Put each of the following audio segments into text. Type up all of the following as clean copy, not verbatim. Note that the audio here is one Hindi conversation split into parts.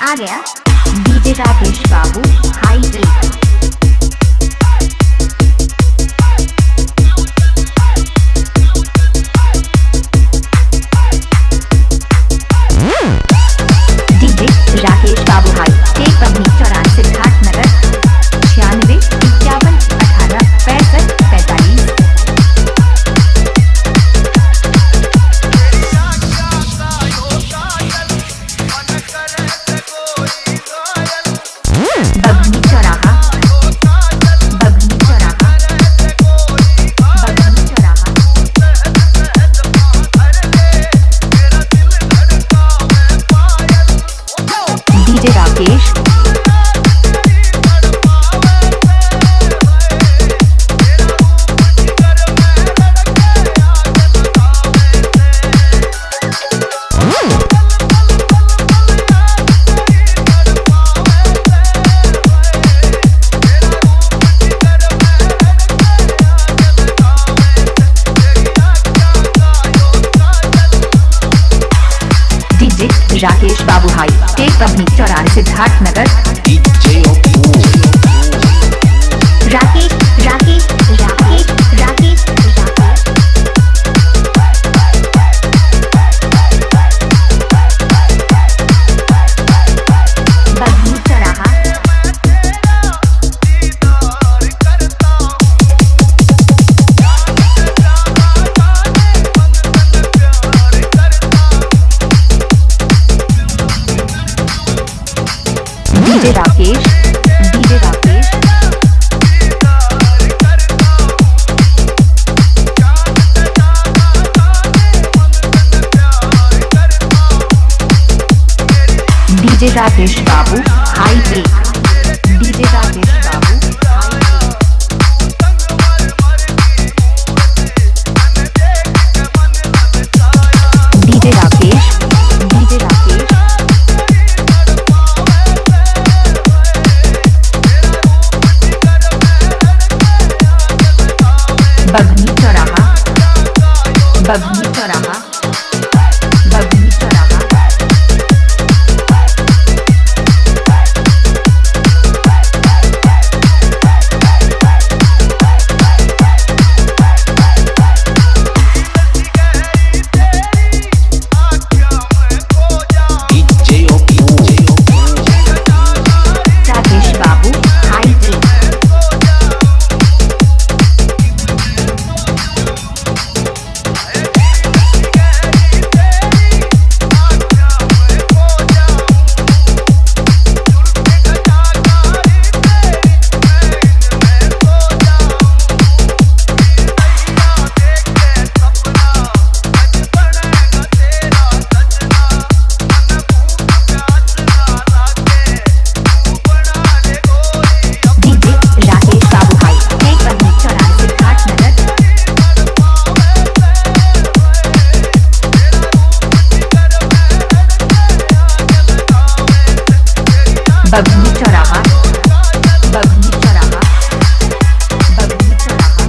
आ गया DJ Rakesh Babu high break. DJ Rakesh Babu high tech Pabni 84 Siddharthnagar 96 51 18 65 45। बगनी चौराहा बगनी चौराहा बगनी चौराहा। DJ Rakesh Rakesh Babu high tech Pabni 84 Siddharthnagar. Rakesh Rakesh Rakesh Rakesh Bagni चौराहा DJ Rakesh DJ Rakesh DJ Rakesh Babu high break. DJ Rakesh Babu high break. DJ Rakesh DJ Rakesh Bagni चौराहा बगनी चौराहा बगनी चौराहा। Rakesh Babu high break. बगनी चौराहा बगनी चौराहा बगनी चौराहा।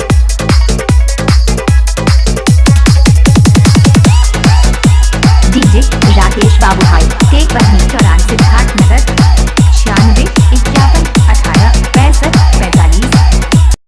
DJ Rakesh Babu high